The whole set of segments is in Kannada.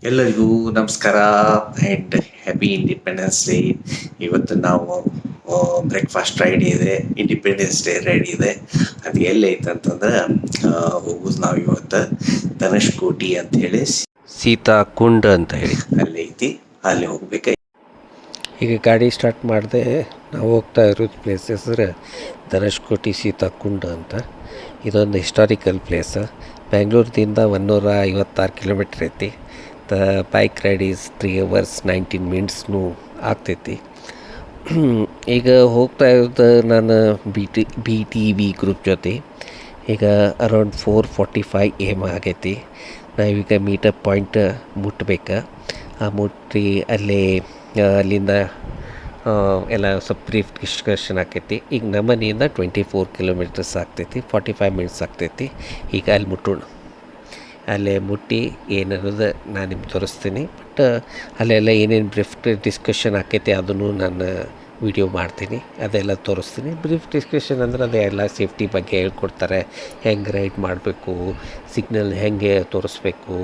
ಎಲ್ಲರಿಗೂ ನಮಸ್ಕಾರ ಆ್ಯಂಡ್ ಹ್ಯಾಪಿ ಇಂಡಿಪೆಂಡೆನ್ಸ್ ಡೇ. ಇವತ್ತು ನಾವು ಬ್ರೇಕ್ಫಾಸ್ಟ್ ರೆಡಿ ಇದೆ, ಇಂಡಿಪೆಂಡೆನ್ಸ್ ಡೇ ರೆಡಿ ಇದೆ. ಅದು ಎಲ್ಲೈತೆ ಅಂತಂದ್ರೆ ಹೋಗೋದು ನಾವು ಇವತ್ತು ಧನುಷ್ಕೋಟಿ ಅಂತ ಹೇಳಿ ಸೀತಾ ಕುಂಡ್ ಅಂತ ಹೇಳಿ ಅಲ್ಲೈತಿ. ಅಲ್ಲಿ ಹೋಗ್ಬೇಕು. ಈಗ ಗಾಡಿ ಸ್ಟಾರ್ಟ್ ಮಾಡಿದೆ. ನಾವು ಹೋಗ್ತಾ ಇರೋದು ಪ್ಲೇಸ್ ಹೆಸರು ಧನುಷ್ಕೋಟಿ ಸೀತಾ ಕುಂಡ್ ಅಂತ. ಇದೊಂದು ಹಿಸ್ಟಾರಿಕಲ್ ಪ್ಲೇಸ್. ಬೆಂಗಳೂರಿಂದ 156 ಕಿಲೋಮೀಟ್ರ್ ಐತಿ. Bike ride is 3 hours 19 minutes ಆಗ್ತೈತಿ. ಈಗ ಹೋಗ್ತಾ ಇರೋದು ನಾನು ಬಿ ಟಿ ವಿ ಗ್ರೂಪ್ ಜೊತೆ. ಈಗ ಅರೌಂಡ್ 4:45 AM ಆಗೈತಿ. ನಾವೀಗ ಮೀಟಪ್ ಪಾಯಿಂಟ್ ಮುಟ್ಟಬೇಕು. ಮುಟ್ಟಿ ಅಲ್ಲಿಂದ ಎಲ್ಲ ಸ್ವಲ್ಪ ಬ್ರೀಫ್ ಡಿಸ್ಕಷನ್ ಆಕೈತಿ. ಈಗ ನಮ್ಮ ಮನೆಯಿಂದ 24 kilometers ಆಗ್ತೈತಿ, 45 minutes ಆಗ್ತೈತಿ. ಈಗ ಅಲ್ಲಿ ಮುಟ್ಟೋಣ. ಅಲ್ಲೇ ಮುಟ್ಟಿ ಏನನ್ನೋದು ನಾನು ನಿಮ್ಗೆ ತೋರಿಸ್ತೀನಿ. ಬಟ್ ಅಲ್ಲೆಲ್ಲ ಏನೇನು ಬ್ರೀಫ್ ಡಿಸ್ಕಷನ್ ಆಕೈತಿ ಅದನ್ನು ನಾನು ವಿಡಿಯೋ ಮಾಡ್ತೀನಿ, ಅದೆಲ್ಲ ತೋರಿಸ್ತೀನಿ. ಬ್ರೀಫ್ ಡಿಸ್ಕಷನ್ ಅಂದ್ರೆ ಅದೆಲ್ಲ ಸೇಫ್ಟಿ ಬಗ್ಗೆ ಹೇಳ್ಕೊಡ್ತಾರೆ. ಹೆಂಗೆ ರೈಡ್ ಮಾಡಬೇಕು, ಸಿಗ್ನಲ್ ಹೆಂಗೆ ತೋರಿಸ್ಬೇಕು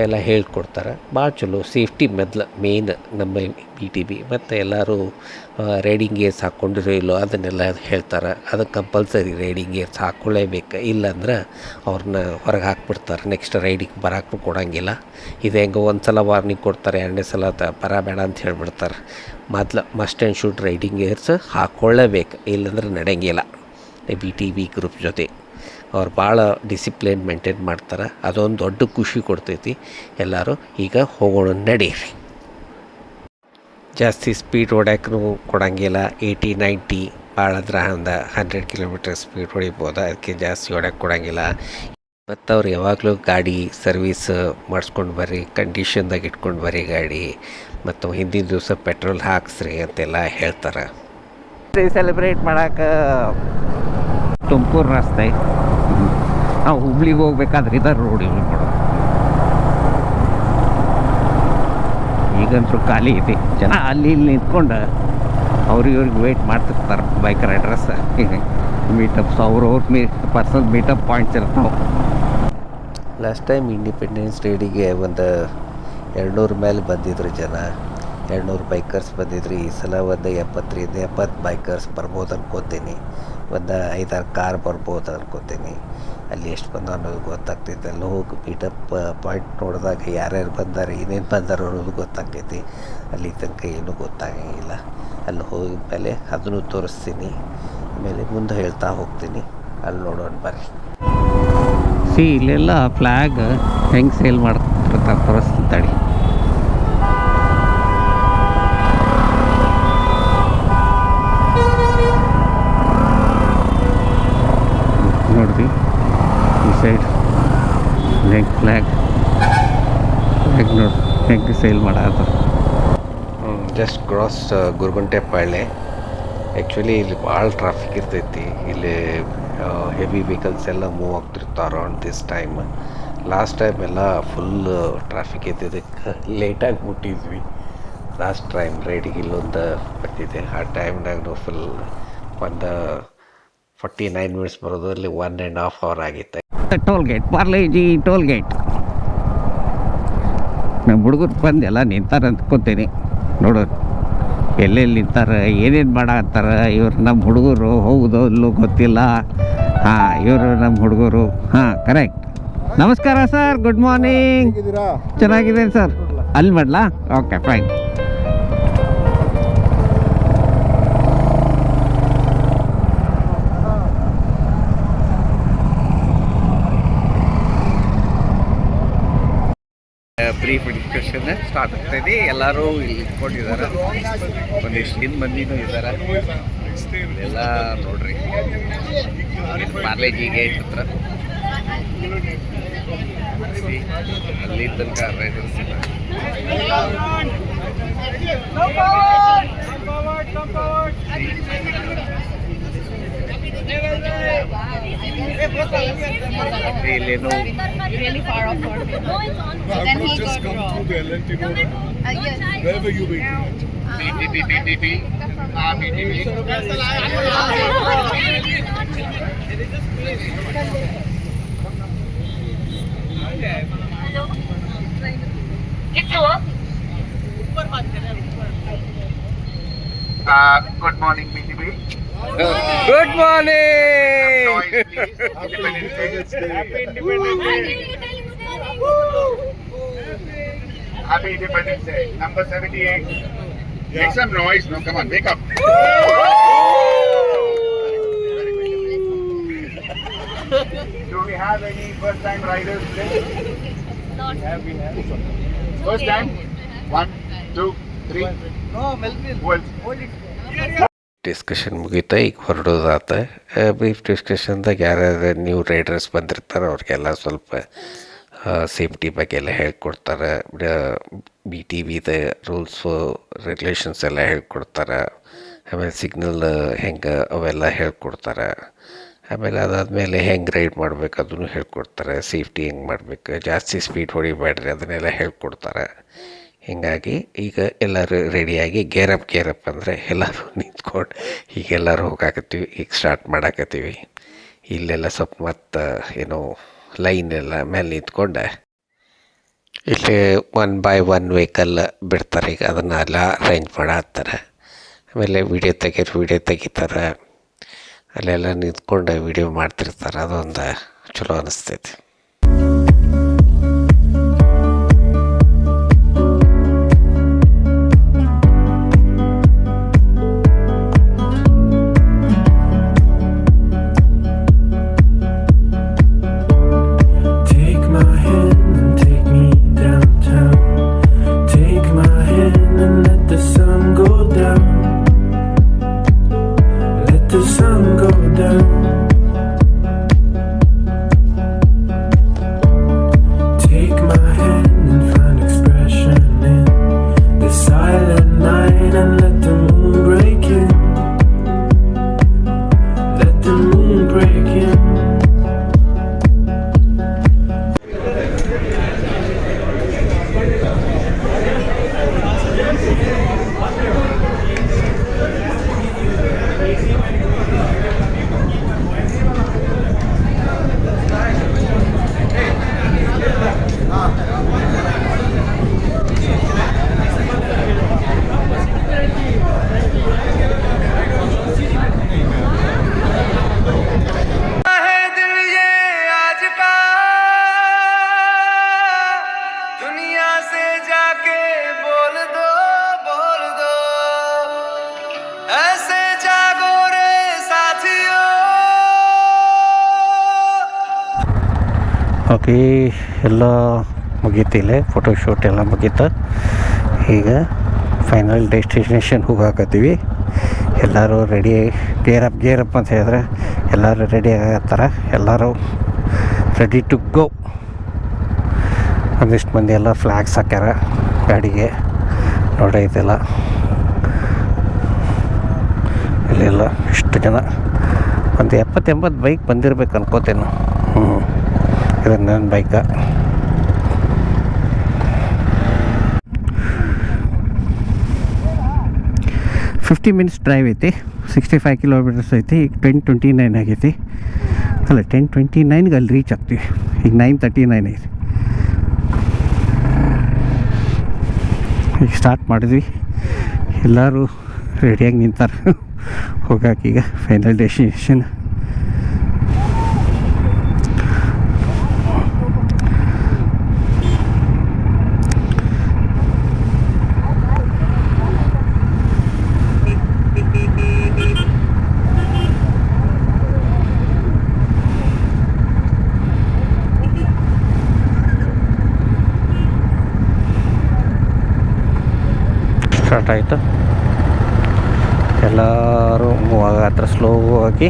ಎಲ್ಲ ಹೇಳ್ಕೊಡ್ತಾರೆ. ಭಾಳ ಚಲೋ. ಸೇಫ್ಟಿ ಮೊದಲು ಮೇನ್ ನಮ್ಮ ಬಿ ಟಿ ಬಿ. ಮತ್ತು ಎಲ್ಲರೂ ರೈಡಿಂಗ್ ಗೇರ್ಸ್ ಹಾಕ್ಕೊಂಡಿರೋ ಇಲ್ಲೋ ಅದನ್ನೆಲ್ಲ ಹೇಳ್ತಾರೆ. ಅದು ಕಂಪಲ್ಸರಿ ರೈಡಿಂಗ್ ಗೇರ್ಸ್ ಹಾಕ್ಕೊಳ್ಳೇಬೇಕು. ಇಲ್ಲಾಂದ್ರೆ ಅವ್ರನ್ನ ಹೊರಗೆ ಹಾಕ್ಬಿಡ್ತಾರೆ, ನೆಕ್ಸ್ಟ್ ರೈಡಿಗೆ ಬರೋಕ್ಕೂ ಕೊಡೋಂಗಿಲ್ಲ. ಇದು ಹೆಂಗೆ ಒಂದು ಸಲ ವಾರ್ನಿಂಗ್ ಕೊಡ್ತಾರೆ, ಎರಡನೇ ಸಲ ಬರಬೇಡ ಅಂತ ಹೇಳ್ಬಿಡ್ತಾರೆ. ಮೊದಲು must and should riding gears ಹಾಕ್ಕೊಳ್ಳೇಬೇಕು, ಇಲ್ಲಾಂದ್ರೆ ನಡೆಯಂಗಿಲ್ಲ. ಬಿ ಟಿ ಬಿ ಗ್ರೂಪ್ ಜೊತೆ ಅವ್ರು ಭಾಳ ಡಿಸಿಪ್ಲಿನ್ ಮೇಂಟೈನ್ ಮಾಡ್ತಾರೆ. ಅದೊಂದು ದೊಡ್ಡ ಖುಷಿ ಕೊಡ್ತೈತಿ. ಎಲ್ಲರೂ ಈಗ ಹೋಗೋಣ ನಡೀರಿ. ಜಾಸ್ತಿ ಸ್ಪೀಡ್ ಹೊಡ್ಯೋಕ್ಕೂ ಕೊಡೋಂಗಿಲ್ಲ. 80-90 ಭಾಳ ಅಂದ್ರೆ 100 kilometers ಸ್ಪೀಡ್ ಹೊಡಿಬೋದು. ಅದಕ್ಕೆ ಜಾಸ್ತಿ ಹೊಡ್ಯೋಕ್ಕೆ ಕೊಡೋಂಗಿಲ್ಲ. ಮತ್ತು ಅವ್ರು ಯಾವಾಗಲೂ ಗಾಡಿ ಸರ್ವೀಸ್ ಮಾಡಿಸ್ಕೊಂಡು ಬರ್ರಿ, ಕಂಡೀಷನ್ದಾಗ ಇಟ್ಕೊಂಡು ಬರ್ರಿ ಗಾಡಿ, ಮತ್ತು ಹಿಂದಿನ ದಿವಸ ಪೆಟ್ರೋಲ್ ಹಾಕ್ಸ್ರಿ ಅಂತೆಲ್ಲ ಹೇಳ್ತಾರೆ. ಸೆಲೆಬ್ರೇಟ್ ಮಾಡೋಕೆ ತುಮಕೂರು ರಸ್ತೆ. ನಾವು ಹುಬ್ಳಿಗೆ ಹೋಗ್ಬೇಕಾದ್ರೆ ಇದರ ರೋಡ್ ಯೂಸ್ ಮಾಡೋದು. ಈಗಂತೂ ಖಾಲಿ ಐತಿ. ಜನ ಅಲ್ಲಿ ಇಲ್ಲಿ ನಿಂತ್ಕೊಂಡು ಇವ್ರಿಗೆ ವೆಯ್ಟ್ ಮಾಡ್ತಿರ್ತಾರೆ ಬೈಕ್ ರೈಡರ್ಸ್. ಮೀಟಪ್ಸ್ ಅವ್ರವ್ರ ಪರ್ಸನಲ್ ಮೀಟಪ್ ಪಾಯಿಂಟ್ಸ್ ಇರ್ತಾವೆ. ಲಾಸ್ಟ್ ಟೈಮ್ ಇಂಡಿಪೆಂಡೆನ್ಸ್ ಡೇಗೆ ಒಂದು 200 ಮೇಲೆ ಬಂದಿದ್ರು ಜನ. 200 ಬೈಕರ್ಸ್ ಬಂದಿದ್ರು. ಈ ಸಲ ಒಂದು 70 ಬೈಕರ್ಸ್ ಬರ್ಬೋದು ಅನ್ಕೋತೀನಿ. ಒಂದು 5-6 ಕಾರ್ ಬರ್ಬೋದು ಅನ್ಕೋತೀನಿ. ಅಲ್ಲಿ ಎಷ್ಟು ಬಂದ ಅನ್ನೋದು ಗೊತ್ತಾಗ್ತೈತೆ. ಅಲ್ಲಿ ಹೋಗಿ ಮೀಟಪ್ ಪಾಯಿಂಟ್ ನೋಡಿದಾಗ ಯಾರ್ಯಾರು ಬಂದಾರೆ, ಏನೇನು ಬಂದಾರೋ ಅನ್ನೋದು ಗೊತ್ತಾಗ್ತೈತಿ. ಅಲ್ಲಿ ತನಕ ಏನೂ ಗೊತ್ತಾಗಂಗಿಲ್ಲ. ಅಲ್ಲಿ ಹೋಗಿದ ಮೇಲೆ ಅದನ್ನು ತೋರಿಸ್ತೀನಿ. ಆಮೇಲೆ ಮುಂದೆ ಹೇಳ್ತಾ ಹೋಗ್ತೀನಿ. ಅಲ್ಲಿ ನೋಡೋಣ ಬರ್ರಿ. ಇಲ್ಲೆಲ್ಲ ಫ್ಲ್ಯಾಗ್ ಹೆಂಗೆ ಸೇಲ್ ಮಾಡ್ತಿರ್ತಾರೆ ತೋರಿಸ್ತಿದ್ದಾಳೆ. ನೋಡ್ರಿ ಈ ಸೈಡ್ ಫ್ಲ್ಯಾಗ್ ನೋಡಿ ಹೆಂಗೆ ಸೇಲ್ ಮಾಡೋದು. Just cross Guruguntepalya. ಆ್ಯಕ್ಚುಲಿ ಇಲ್ಲಿ ಭಾಳ ಟ್ರಾಫಿಕ್ ಇರ್ತೈತಿ. ಇಲ್ಲಿ ಹೆವಿ ವೆಹಿಕಲ್ಸ್ ಎಲ್ಲ ಮೂವ್ ಆಗ್ತಿರ್ತಾರೆ around this time. Last time ಎಲ್ಲ ಫುಲ್ ಟ್ರಾಫಿಕ್ ಇದ್ದಿದ್ದಕ್ಕೆ ಲೇಟಾಗಿ ಮುಟ್ಟಿದ್ವಿ. ಲಾಸ್ಟ್ ಟೈಮ್ ರೈಡಿಗೆ ಇಲ್ಲೊಂದು ಬರ್ತಿದ್ದೆ. ಆ ಟೈಮ್ನಾಗ ಫುಲ್ ಒಂದು 49 minutes ಬರೋದು, ಅಲ್ಲಿ 1.5 hour ಆಗಿತ್ತು. Toll gate, Parle-G toll gate. ನಮ್ಮ ಹುಡುಗರು ಬಂದು ಎಲ್ಲ ನಿಂತಾರೆ ಅಂದ್ಕೊತೀನಿ. ನೋಡೋದು ಎಲ್ಲೆಲ್ಲಿ ನಿಂತಾರೆ, ಏನೇನು ಮಾಡತ್ತಾರ ಇವ್ರು. ನಮ್ಮ ಹುಡುಗರು ಹೋಗೋದು ಇಲ್ಲೂ ಗೊತ್ತಿಲ್ಲ. ಇವರು ನಮ್ಮ ಹುಡುಗರು. ಕರೆಕ್ಟ್. ನಮಸ್ಕಾರ ಸರ್, ಗುಡ್ ಮಾರ್ನಿಂಗ್. ಚೆನ್ನಾಗಿದೆ ಸರ್. ಅಲ್ಲಿ ಮಾಡಲಾ? Okay fine. Brief discussion start ಆಗ್ತಾಯಿದೆ. ಎಲ್ಲರೂ ಇಲ್ಲಿ ಇಟ್ಕೊಂಡಿದ್ದಾರೆ. ಒಂದಿಷ್ಟು ಹಿಂದೆ ಮಂದಿನೂ ಇದ್ದಾರೆ. ಎಲ್ಲ ನೋಡ್ರಿ ಪಾರ್ಲೇಜಿ ಗೇಟ್ ಹತ್ರ ಅಲ್ಲಿ ತನಕ ರೈಡರ್ಸ್ ಇಲ್ಲ. ಇಲ್ಲೇನು really far off for him. No, it's on. So then he just got come wrong. through the LNT road. Yes. Where were you waiting? BTB. Hello. Good morning, BTB. Good morning. Noise, please. Independence Day. Happy Independence Day. Happy Independence Day. Number 78. Make some noise. No, come on, wake up. Do we have any first-time riders today? We have. First time? 1, 2, 3. No, Melvin. Discussion ಮುಗೀತಾ, ಈಗ ಹೊರಡೋದಾತ. ಬ್ರೀಫ್ ಡಿಸ್ಕಷನ್ದಾಗ ಯಾರ್ಯಾರು ನ್ಯೂ ರೈಡರ್ಸ್ ಬಂದಿರ್ತಾರೆ ಅವ್ರಿಗೆಲ್ಲ ಸ್ವಲ್ಪ ಸೇಫ್ಟಿ ಬಗ್ಗೆ ಎಲ್ಲ ಹೇಳ್ಕೊಡ್ತಾರೆ. BTBದ ರೂಲ್ಸು ರೆಗ್ಯುಲೇಷನ್ಸ್ ಎಲ್ಲ ಹೇಳ್ಕೊಡ್ತಾರೆ. ಆಮೇಲೆ ಸಿಗ್ನಲ್ ಹೆಂಗೆ ಅವೆಲ್ಲ ಹೇಳ್ಕೊಡ್ತಾರೆ. ಆಮೇಲೆ ಅದಾದಮೇಲೆ ಹೆಂಗೆ ರೈಡ್ ಮಾಡಬೇಕು ಅದನ್ನು ಹೇಳ್ಕೊಡ್ತಾರೆ. ಸೇಫ್ಟಿ ಹೆಂಗೆ ಮಾಡಬೇಕು, ಜಾಸ್ತಿ ಸ್ಪೀಡ್ ಹೊಡಿಬೇಡ್ರಿ ಅದನ್ನೆಲ್ಲ ಹೇಳ್ಕೊಡ್ತಾರೆ. ಹೀಗಾಗಿ ಈಗ ಎಲ್ಲರೂ ರೆಡಿಯಾಗಿ ಗೇರ್ ಅಪ್ ಅಂದರೆ ಎಲ್ಲರೂ ನಿಂತ್ಕೊಂಡು ಈಗೆಲ್ಲರೂ ಹೋಗಾಕತ್ತೀವಿ. ಈಗ ಸ್ಟಾರ್ಟ್ ಮಾಡಾಕತ್ತೀವಿ. ಇಲ್ಲೆಲ್ಲ ಸ್ವಲ್ಪ ಮತ್ತು ಏನೋ ಲೈನ್ ಎಲ್ಲ ಮೇಲೆ ನಿಂತ್ಕೊಂಡು ಇಲ್ಲಿ 1 by 1 ವೆಹಿಕಲ್ ಬಿಡ್ತಾರೆ. ಈಗ ಅದನ್ನೆಲ್ಲ ಅರೇಂಜ್ ಮಾಡತ್ತಾರೆ. ಆಮೇಲೆ ವಿಡಿಯೋ ತೆಗಿತಾರೆ. ಅಲ್ಲೆಲ್ಲ ನಿಂತ್ಕೊಂಡು ವಿಡಿಯೋ ಮಾಡ್ತಿರ್ತಾರೆ. ಅದೊಂದು ಚಲೋ ಅನ್ನಿಸ್ತೈತಿ. ಓಕೆ, ಎಲ್ಲ ಮುಗೀತಿಲ್ಲ, ಫೋಟೋಶೂಟ್ ಎಲ್ಲ ಮುಗೀತು. ಈಗ ಫೈನಲ್ ಡೆಸ್ಟಿನೇಷನ್ ಹೋಗಾಕತ್ತೀವಿ. ಎಲ್ಲರೂ ರೆಡಿ, ಗೇರ್ ಅಪ್ ಅಂತ ಹೇಳಿದ್ರೆ ಎಲ್ಲರೂ ರೆಡಿ ಆಗತ್ತಾರೆ. ಎಲ್ಲರೂ ರೆಡಿ ಟು ಗೋ. ಒಂದಿಷ್ಟು ಮಂದಿ ಎಲ್ಲ ಫ್ಲ್ಯಾಗ್ಸ್ ಹಾಕ್ಯಾರ ಗಾಡಿಗೆ, ನೋಡೈತೆಲ್ಲ. ಇಲ್ಲೆಲ್ಲ ಇಷ್ಟು ಜನ, ಒಂದು 70-80 ಬೈಕ್ ಬಂದಿರ್ಬೇಕು ಅನ್ಕೋತೇನೆ. ಇದು ನನ್ನ ಬೈಕ. $50 minutes ಡ್ರೈವ್ ಐತಿ. 65 kilometers ಐತಿ. ಈಗ 10:29 ಆಗೈತಿ. ಅಲ್ಲ, 10:29ಗೆ ಅಲ್ಲಿ ರೀಚ್ ಆಗ್ತೀವಿ. ಈಗ 9:39 ಐತಿ. ಈಗ ಸ್ಟಾರ್ಟ್ ಮಾಡಿದ್ವಿ. ಎಲ್ಲರೂ ರೆಡಿಯಾಗಿ ನಿಂತಾರೆ ಹೋಗಾಕೀಗ ಫೈನಲ್ ಡೆಸ್ಟಿನೇಷನ್. ಸ್ಟಾರ್ಟ್ ಆಯಿತು. ಎಲ್ಲರೂ ಮೂವ್ ಆಗತ್ರ ಸ್ಲೋ ಆಗಿ.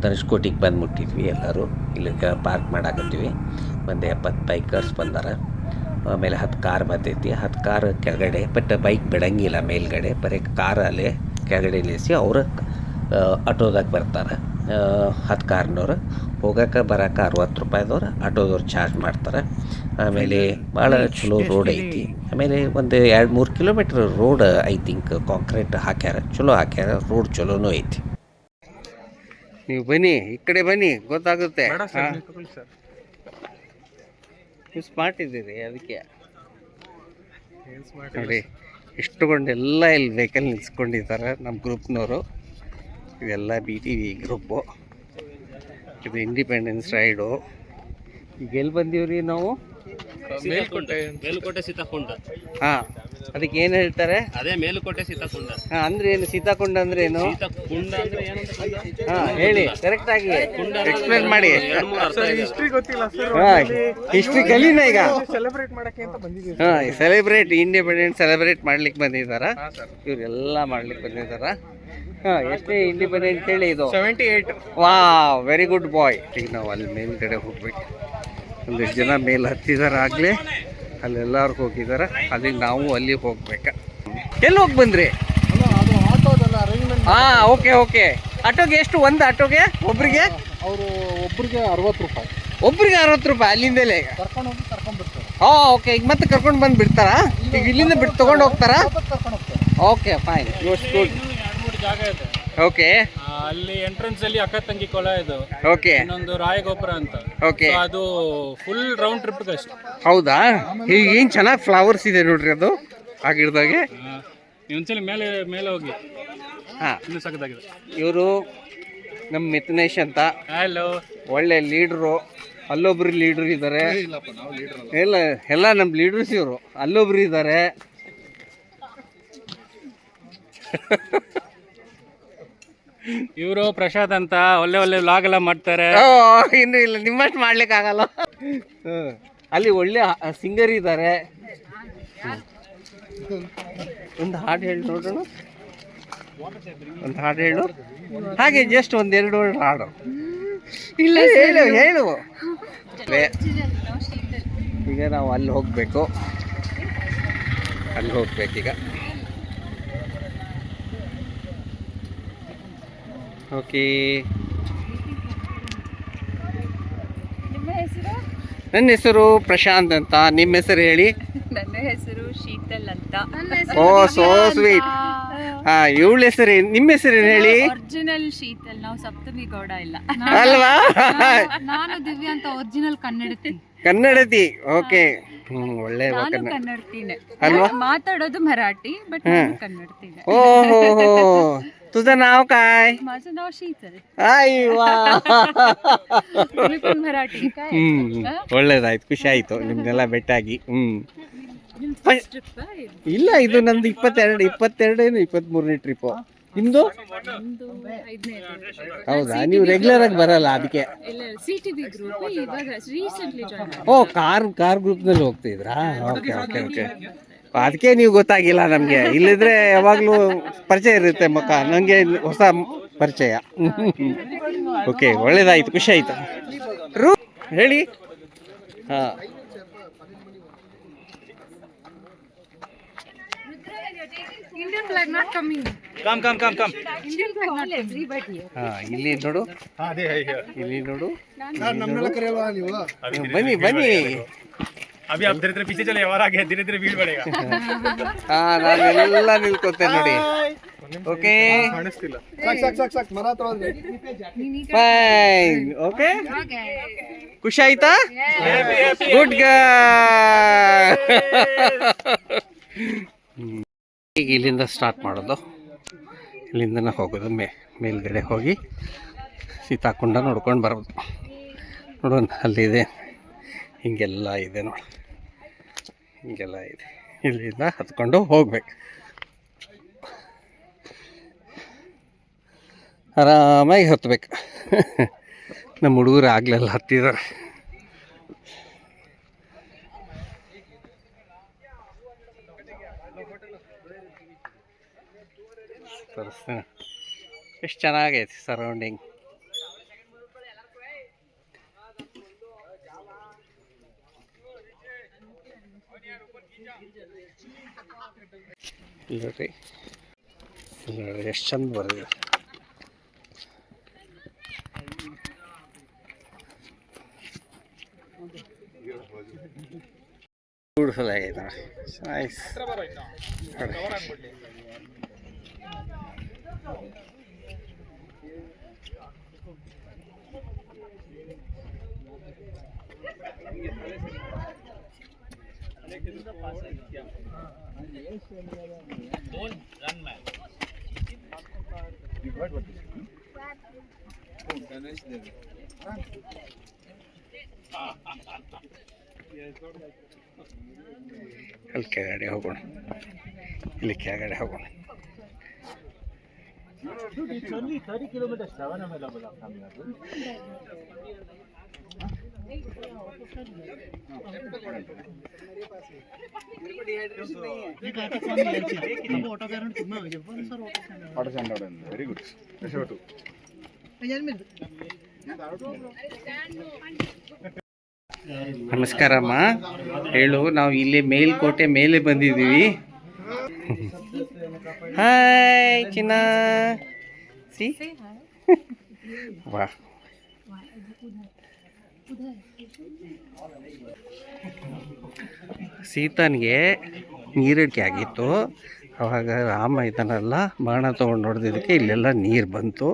ಧನುಷ್ಕೋಟಿಗೆ ಬಂದು ಮುಟ್ಟಿದ್ವಿ ಎಲ್ಲರೂ. ಇಲ್ಲಿಗೆ ಪಾರ್ಕ್ ಮಾಡಾಕತ್ತೀವಿ. ಒಂದು 70 ಬೈಕರ್ಸ್ ಬಂದಾರ. ಆಮೇಲೆ 10 ಕಾರ್ ಬರ್ತೈತಿ. 10 ಕಾರ್ ಕೆಳಗಡೆ, ಬಟ್ ಬೈಕ್ ಬಿಡಂಗಿಲ್ಲ ಮೇಲ್ಗಡೆ, ಬರೀ ಕಾರಲ್ಲಿ ಕೆಳಗಡೆ ನಿಲ್ಲಿಸಿ ಅವ್ರು ಆಟೋದಾಗ ಬರ್ತಾರೆ. 10 ಕಾರ್ನವ್ರು ಹೋಗೋಕೆ ಬರೋಕೆ 60 ರೂಪಾಯಿದವ್ರು, ಆಟೋದವ್ರು ಚಾರ್ಜ್ ಮಾಡ್ತಾರೆ. ಆಮೇಲೆ ಭಾಳ ಚಲೋ ರೋಡ್ ಐತಿ. ಆಮೇಲೆ ಒಂದು 2-3 kilometre road I think concrete ಹಾಕ್ಯಾರ, ಚಲೋ ಹಾಕ್ಯಾರ, ರೋಡ್ ಚಲೋನೂ ಐತಿ. ನೀವು ಬನ್ನಿ, ಈ ಕಡೆ ಬನ್ನಿ, ಗೊತ್ತಾಗುತ್ತೆ. ನೀವು ಸ್ಮಾರ್ಟ್ ಇದ್ದೀರಿ, ಅದಕ್ಕೆ ನೋಡಿ ಇಷ್ಟುಕೊಂಡೆಲ್ಲ ಇಲ್ಲಿ ವೆಹಿಕಲ್ ನಿಲ್ಸ್ಕೊಂಡಿದ್ದಾರೆ ನಮ್ಮ ಗ್ರೂಪ್ನವರು. ಇದೆಲ್ಲ BTV ಗ್ರೂಪು. ಇದು ಇಂಡಿಪೆಂಡೆನ್ಸ್ ರೈಡು. ಈಗ ಎಲ್ಲಿ ಬಂದೀವ್ರಿ ನಾವು? ಮೇಲುಕೋಟೆ ಸೀತಾಕೊಂಡ. ಹಾಂ, ಅದಕ್ಕೆ ಏನು ಹೇಳ್ತಾರೆ? ಅದೇ ಮೇಲುಕೋಟೆ ಸೀತಾಕೊಂಡ. ಹಾಂ, ಅಂದ್ರೆ ಏನು ಸೀತಾಕೊಂಡ ಅಂದ್ರೆ ಏನು? ಕುಂಡ ಅಂದ್ರೆ ಏನು? ಹಾಂ, ಹೇಳಿ ಕರೆಕ್ಟಾಗಿ ಎಕ್ಸ್ಪ್ಲೇನ್ ಮಾಡಿ. ಹಿಸ್ಟ್ರಿ ಗೊತ್ತಿಲ್ಲ ಸರ್. ಹಾಂ, ಹಿಸ್ಟ್ರಿ ಕಲೀನ ಈಗ. ಸೆಲೆಬ್ರೇಟ್ ಮಾಡಕ್ಕೆ ಅಂತ ಬಂದಿದ್ದೀವಿ. ಹಾಂ, ಸೆಲೆಬ್ರೇಟ್ ಇಂಡಿಪೆಂಡೆನ್ಸ್ ಸೆಲೆಬ್ರೇಟ್ ಮಾಡ್ಲಿಕ್ಕೆ ಬಂದಿದ್ದಾರಾ ಇವರೆಲ್ಲ ಮಾಡ್ಲಿಕ್ಕೆ ಬಂದಿದ್ದಾರಾ? ಹಾಂ, ಎಷ್ಟೇ ಇಂಡಿಪೆಂಡೆಂಟ್ ಹೇಳಿ ಇದು? 78. ವಾ, ವೆರಿ ಗುಡ್ ಬಾಯ್. ಈಗ ನಾವು ಅಲ್ಲಿ ಮೇಲ್ಗಡೆ ಹೋಗ್ಬೇಕು. ಒಂದಿಷ್ಟು ಜನ ಮೇಲೆ ಹತ್ತಿದಾರೆ ಆಗಲೇ, ಅಲ್ಲೆಲ್ಲರೂ ಹೋಗಿದ್ದಾರೆ. ಅಲ್ಲಿಗೆ ನಾವು ಅಲ್ಲಿಗೆ ಹೋಗ್ಬೇಕು. ಎಲ್ಲಿ ಹೋಗಿ ಬಂದ್ರಿ? ಅದು ಆಟೋದಲ್ಲ ಅರೇಂಜ್ಮೆಂಟ್. ಹಾಂ, ಓಕೆ. ಆಟೋಗೆ ಎಷ್ಟು? ಒಂದು ಆಟೋಗೆ ಒಬ್ರಿಗೆ? ಅವರು ಒಬ್ಬರಿಗೆ 60 ರೂಪಾಯಿ. ಒಬ್ರಿಗೆ 60 ರೂಪಾಯಿ ಅಲ್ಲಿಂದಲೇ? ಕರ್ಕೊಂಡು ಹೋಗಿ ಕರ್ಕೊಂಡು ಬರ್ತಾರೆ. ಹಾಂ, ಓಕೆ. ಈಗ ಮತ್ತೆ ಕರ್ಕೊಂಡು ಬಂದು ಬಿಡ್ತಾರಾ? ಈಗ ಇಲ್ಲಿಂದ ಬಿಟ್ಟು ತೊಗೊಂಡು ಹೋಗ್ತಾರಾ? ಕರ್ಕೊಂಡು ಹೋಗ್ತಾರೆ. Okay, fine, good. 2-3 ಜಾಗ ಇದೆ. ಓಕೆ, ಅಲ್ಲಿ ಎಂಟ್ರೆನ್ಸ್ ಅಲ್ಲಿ ಅಕ್ಕ ತಂಗಿ ಕೊಳ ಇದು, ಓಕೆ, ಇನ್ನೊಂದು ರಾಯಗೋಪುರ ಅಂತ. ಓಕೆ. So ಅದು ಫುಲ್ ರೌಂಡ್ ಟ್ರಿಪ್ ಅಷ್ಟೇ. ಹೌದಾ? ಈಗ ಏನು ಚೆನ್ನಾಗಿ ಫ್ಲವರ್ಸ್ ಇದೆ ನೋಡ್ರಿ ಅದು ಆ ಗಿಡದಾಗೆ. ಒಂದ್ಸಲ ಮೇಲೆ ಹೋಗಿ, ಹಾಂ, ಇನ್ನು ಸಖತ್ತಾಗಿದೆ. ಇವರು ನಮ್ಮ ಮಿಥುನೇಶ್ ಅಂತ ಹಲೋ. ಒಳ್ಳೆ ಲೀಡ್ರು. ಅಲ್ಲೊಬ್ರು ಲೀಡ್ರ್ ಇದ್ದಾರೆ. ಎಲ್ಲ ನಮ್ಮ ಲೀಡರ್ಸ್ ಇವರು. ಅಲ್ಲೊಬ್ರು ಇದ್ದಾರೆ. ಇವರು ಪ್ರಸಾದ್ ಅಂತ ಒಳ್ಳೆ ವ್ಲಾಗ್ ಎಲ್ಲ ಮಾಡ್ತಾರೆ. ಇನ್ನು ಇಲ್ಲ, ನಿಮ್ಮಷ್ಟು ಮಾಡ್ಲಿಕ್ಕೆ ಆಗಲ್ಲ. ಅಲ್ಲಿ ಒಳ್ಳೆ ಸಿಂಗರ್ ಇದ್ದಾರೆ. ಒಂದು ಹಾಡು ಹೇಳಿ ನೋಡೋಣ. ಒಂದು ಹಾಡು ಹೇಳು, ಹಾಗೆ ಜಸ್ಟ್ ಒಂದೆರಡು ಹಾಡು. ಇಲ್ಲ, ಹೇಳು. ಈಗ ನಾವು ಅಲ್ಲಿ ಹೋಗ್ಬೇಕೀಗ. ಓಕೆ. ನಿಮ್ಮ ಹೆಸರು? ನನ್ನ ಹೆಸರು ಪ್ರಶಾಂತ್ ಅಂತ. ನಿಮ್ಮ ಹೆಸರು ಹೇಳಿ? ನನ್ನ ಹೆಸರು ಶೀತಲ್ ಅಂತ. ಓ, ಸೋ ಸ್ವೀಟ್. ಹಾಂ, ಇವಳ ಹೆಸರು, ನಿಮ್ಮ ಹೆಸರು ಹೇಳಿ? ಒರಿಜಿನಲ್ ಶೀತಲ್. ನಾವು ಸಪ್ತಮಿ ಗೌಡ ಇಲ್ಲ ಅಲ್ವಾ? ನಾನು ದಿವ್ಯಾ ಅಂತ ಒರಿಜಿನಲ್ ಕನ್ನಡತಿ. ಓಕೆ, ಒಳ್ಳೆ ಕನ್ನಡತಿನೇ ಅಲ್ವಾ? ಮಾತಾಡೋದು ಮರಾಠಿ, ಬಟ್ ಕನ್ನಡತಿನೇ. ಓಹೋ, तुझं नाव काय? माझं नाव शीतल. आई वा. तुम्ही पण मराठी काय? ಒಳ್ಳೇದಾಯ್ತು, ಖುಷಿ ಆಯ್ತು ನಿಮ್ನೆಲ್ಲ ಬೆಟ್ಟಾಗಿ. ಇಲ್ಲ, ಇದು ನಮ್ದು 23ನೇ ಟ್ರಿಪ್ಪು. ನಿಮ್ದು? ಹೌದಾ? ನೀವು ರೆಗ್ಯುಲರ್ ಆಗಿ ಬರಲ್ಲ ಅದಕ್ಕೆ? ಓ, ಕಾರ್ ಗ್ರೂಪ್ನಲ್ಲಿ ಹೋಗ್ತಿದ್ರಾ? ಓಕೆ. ಅದಕ್ಕೆ ನೀವು ಗೊತ್ತಾಗಿಲ್ಲ ನಮಗೆ. ಇಲ್ಲಿದ್ರೆ ಯಾವಾಗಲೂ ಪರಿಚಯ ಇರುತ್ತೆ ಮುಖ, ನನಗೆ ಹೊಸ ಪರಿಚಯ. ಓಕೆ, ಒಳ್ಳೇದಾಯ್ತು, ಖುಷಿ ಆಯ್ತು. ಹೇಳಿ. ಹಾಂ, Indian flag not coming. Come. Indian flag not everybody. ಹಾಂ, ಇಲ್ಲಿ ನೋಡು, ಇಲ್ಲಿ ನೋಡು. ನಮ್ಮನ್ನೆಲ್ಲ ಕರೆಯಲ್ವಾ ನೀವು? ಬನ್ನಿ. अभी आप धीरे धीरे पीछे चले, और आगे धीरे धीरे भीड़ बढ़ेगा. ಹಾಂ, ನಾನೆಲ್ಲ ನಿಲ್ಕೋತೇನೆ ನೋಡಿ. ಓಕೆ, ಕಾಣಿಸ್ತಿಲ್ಲ. ಸಾಕ್ ಮರ ಹತ್ರ ಹೋದ್ರೆ. ಫೈನ್. ಓಕೆ, ಖುಷಿ ಆಯ್ತಾ? Good girl. ಈಗ ಇಲ್ಲಿಂದ ಸ್ಟಾರ್ಟ್ ಮಾಡೋದು. ಇಲ್ಲಿಂದನೇ ಹೋಗೋದು. ಮೇಲ್ಗಡೆ ಹೋಗಿ ಸೀತಾಕೊಂಡ ನೋಡ್ಕೊಂಡು ಬರೋದು. ನೋಡೋಣ, ಅಲ್ಲಿದೆ, ಹಿಂಗೆಲ್ಲ ಇದೆ ನೋಡಿ, ಹಿಂಗೆಲ್ಲ ಇದೆ. ಇಲ್ಲಿಂದ ಹತ್ಕೊಂಡು ಹೋಗ್ಬೇಕು. ಆರಾಮಾಗಿ ಹತ್ಬೇಕು. ನಮ್ಮ ಹುಡುಗರು ಆಗ್ಲೆಲ್ಲ ಹತ್ತಿದ್ದಾರೆ. ತೋರಿಸ್ತೀನಿ ಎಷ್ಟು ಚೆನ್ನಾಗೈತೆ ಸರೌಂಡಿಂಗ್. ನೋಡ್ರಿ ನೋಡ್ರಿ ಎಷ್ಟು ಚಂದ ಬರೆದಿದೆ. ಬ್ಯೂಟಿಫುಲ್ ಆಗೈತೆ ನೈಸ್. ಅಲ್ಲಿ ಕೆಳಗಡೆ ಹೋಗೋಣ, ಇಲ್ಲಿ ಕೆಳಗಡೆ ಹೋಗೋಣ. Very good. ನಮಸ್ಕಾರಮ್ಮ. ಹೇಳು, ನಾವು ಇಲ್ಲಿ ಮೇಲ್ಕೋಟೆ ಮೇಲೆ ಬಂದಿದ್ದೀವಿ. ಹಾಯ್ ಚಿನ್ನ, ಸಿ ವಾ. ಸೀತನಿಗೆ ನೀರಡಿಕೆ ಆಗಿತ್ತು. ಅವಾಗ ರಾಮ ಇದನ್ನೆಲ್ಲ ಬಾಣ ತೊಗೊಂಡು ಹೊಡೆದಿದ್ದಕ್ಕೆ ಇಲ್ಲೆಲ್ಲ ನೀರು ಬಂತು.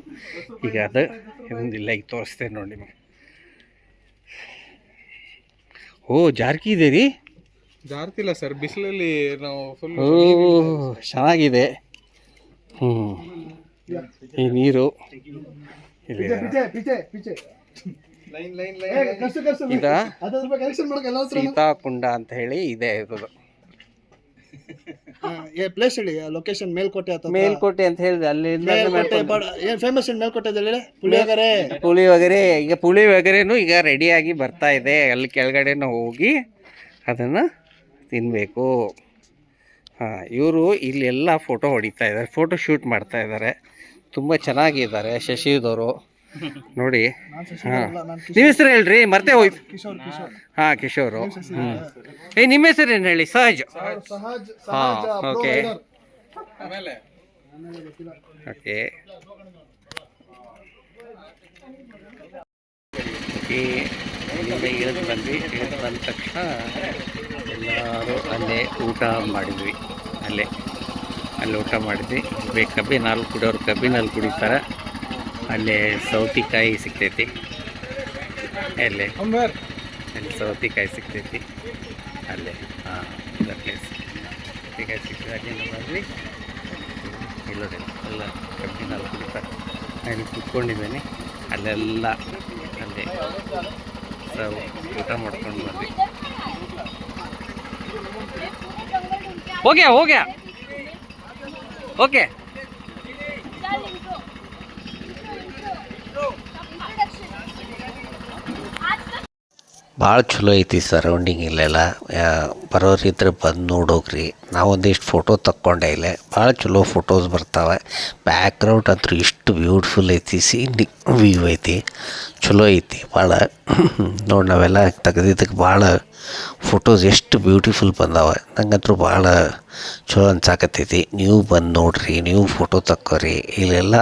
ಈಗ ಅದು ಇದೊಂದಿಲ್ಲ, ಈಗ ತೋರಿಸ್ತೇನೆ ನೋಡಿ ನಿಮಗೆ. ಓ ಜಾರ್ಕಿದೆ ರೀ? ಜಾರ್ತಿಲ್ಲ ಸರ್, ಬಿಸಿಲಲ್ಲಿ ನಾವು ಫುಲ್. ಓ ಚೆನ್ನಾಗಿದೆ. ಈ ನೀರು ಇಲ್ಲಿ ಈಗ ಸೀತಾಕುಂಡ ಅಂತ ಹೇಳಿ ಇದೆ. ಇದು ಪ್ಲೇಸ್ ಹೇಳಿ, ಲೊಕೇಶನ್ ಮೇಲ್ಕೋಟೆ ಅಥವಾ ಮೇಲ್ಕೋಟೆ ಅಂತ ಹೇಳಿದೆ. ಅಲ್ಲಿಂದ ಏನ್ ಫೇಮಸ್ ಮೇಲ್ಕೋಟೆದಲ್ಲಿ ಪುಳಿಯೋಗರೆ. ಪುಳಿಯೋಗರೆ, ಈಗ ಪುಳಿಯೋಗರೆನೂ ಈಗ ರೆಡಿಯಾಗಿ ಬರ್ತಾ ಇದೆ. ಅಲ್ಲಿ ಕೆಳಗಡೆನೂ ಹೋಗಿ ಅದನ್ನು ತಿನ್ನಬೇಕು. ಹಾಂ, ಇವರು ಇಲ್ಲೆಲ್ಲ ಫೋಟೋ ಹೊಡಿತಾ ಇದ್ದಾರೆ, ಫೋಟೋ ಶೂಟ್ ಮಾಡ್ತಾ ಇದ್ದಾರೆ. ತುಂಬ ಚೆನ್ನಾಗಿದ್ದಾರೆ ಶಶಿದವರು ನೋಡಿ. ಹಾಂ, ನಿಮ್ಮ ಹೆಸರು ಹೇಳ್ರಿ, ಮರ್ತೇ ಹೋಯ್ತು. ಹಾಂ, ಕಿಶೋರು. ನಿಮ್ಮ ಹೆಸರೇನು ಹೇಳಿ? ಸಹಜ್. ಹಾಂ, ಓಕೆ ಓಕೆ. ಇಲ್ಲಿಂದ ಇಳಿದು ಬಂದ್ವಿ. ಇಳಿದು ಬಂದ ತಕ್ಷಣ ಎಲ್ಲರೂ ಅಲ್ಲೇ ಊಟ ಮಾಡಿದ್ವಿ. ಅಲ್ಲಿ ಊಟ ಮಾಡಿದ್ವಿ. ಕಬ್ಬಿನ ಹಾಲು ಕುಡಿಯೋರು ಕಬ್ಬಿನ ಹಾಲು ಕುಡಿತಾರೆ. ಅಲ್ಲೇ ಸೌತೆಕಾಯಿ ಸಿಗ್ತೈತಿ. ಅಲ್ಲಿ ಸೌತೆಕಾಯಿ ಸಿಗ್ತೈತಿ ಅಲ್ಲೇ. ಹಾಂ, ಇಲ್ಲ ಪ್ಲೇಸ್ ಸೌತೆಕಾಯಿ ಸಿಗ್ತದೆ. ಅಲ್ಲಿಂದ ಬಂದ್ವಿ. ಇಲ್ಲೋದಿಲ್ಲ, ಎಲ್ಲ ಕಬ್ಬಿನ ಹಾಲು ಕುಡಿತಾರೆ. ಅಲ್ಲಿ ಕುತ್ಕೊಂಡಿದ್ದೀನಿ. ಅಲ್ಲೆಲ್ಲ ಅಲ್ಲೇ ಊಟ ಮಾಡ್ಕೊಂಡು ಬಂದ್ವಿ. ಹೋಗ್ಯಾ ಓಕೆ. ಭಾಳ ಚಲೋ ಐತಿ ಸರೌಂಡಿಂಗ್. ಇಲ್ಲೆಲ್ಲ ಬರೋರಿದ್ರೆ ಬಂದು ನೋಡೋಗ್ರಿ. ನಾವೊಂದಿಷ್ಟು ಫೋಟೋ ತಕ್ಕೊಂಡೆ ಇಲ್ಲೇ. ಭಾಳ ಚಲೋ ಫೋಟೋಸ್ ಬರ್ತಾವೆ. ಬ್ಯಾಕ್ಗ್ರೌಂಡ್ ಅಂತೂ ಇಷ್ಟು ಬ್ಯೂಟಿಫುಲ್ ಐತಿ. ಸೀನಿಕ್ ವ್ಯೂ ಐತಿ, ಚಲೋ ಐತಿ ಭಾಳ. ನೋಡಿ, ನಾವೆಲ್ಲ ತೆಗೆದಿದ್ದಕ್ಕೆ ಭಾಳ ಫೋಟೋಸ್ ಎಷ್ಟು ಬ್ಯೂಟಿಫುಲ್ ಬಂದಾವೆ. ನಂಗಂತೂ ಭಾಳ ಚಲೋ ಅನ್ಸಾಕತ್ತೈತಿ. ನೀವು ಬಂದು ನೋಡಿರಿ, ನೀವು ಫೋಟೋ ತಕ್ಕೋರಿ. ಇಲ್ಲೆಲ್ಲ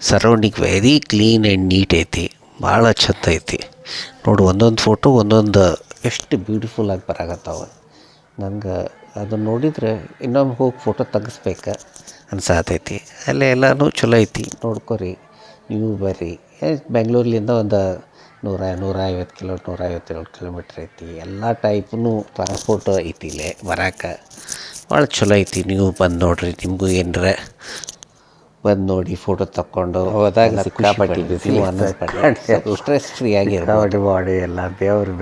surrounding very clean and neat ಐತಿ, ಭಾಳ ಚಂದ ಐತಿ. ನೋಡಿ, ಒಂದೊಂದು ಫೋಟೋ ಒಂದೊಂದು ಎಷ್ಟು ಬ್ಯೂಟಿಫುಲ್ಲಾಗಿ ಬರಾಕತ್ತಾವೆ. ನಂಗೆ ಅದನ್ನು ನೋಡಿದರೆ ಇನ್ನೊಮ್ಮೆ ಹೋಗಿ ಫೋಟೋ ತೆಗಿಸ್ಬೇಕು ಅನ್ಸಾತೈತಿ. ಅಲ್ಲೇ ಎಲ್ಲನೂ ಚಲೋ ಐತಿ, ನೋಡ್ಕೊರಿ. ನೀವು ಬರ್ರಿ. ಬೆಂಗಳೂರಿಂದ ಒಂದು 157 ಕಿಲೋಮೀಟ್ರ್ ಐತಿ. ಎಲ್ಲ ಟೈಪ್ನು ಟ್ರಾನ್ಸ್ಪೋರ್ಟ್ ಐತಿ ಇಲ್ಲೇ ಬರೋಕೆ. ಭಾಳ ಚಲೋ ಐತಿ. ನೀವು ಬಂದು ನೋಡಿರಿ. ನಿಮಗೂ ಏನರ ಬಂದು ನೋಡಿ ಫೋಟೋ ತಕ್ಕೊಂಡು ಹೋದಾಗ ಸಿಕ್ಕಾಪಟ್ಟಿ ಬಿಸಿ ಸ್ಟ್ರೆಸ್ ಫ್ರೀ ಆಗಿ ಬಾಡಿ ಎಲ್ಲ ಬೆವರು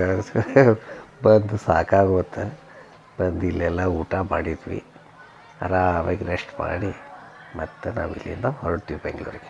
ಬಂದು ಸಾಕಾಗುತ್ತೆ. ಬಂದು ಇಲ್ಲೆಲ್ಲ ಊಟ ಮಾಡಿದ್ವಿ. ಆರಾಮಾಗಿ ರೆಸ್ಟ್ ಮಾಡಿ ಮತ್ತೆ ನಾವು ಇಲ್ಲಿಂದ ಹೊರಡ್ತೀವಿ ಬೆಂಗಳೂರಿಗೆ.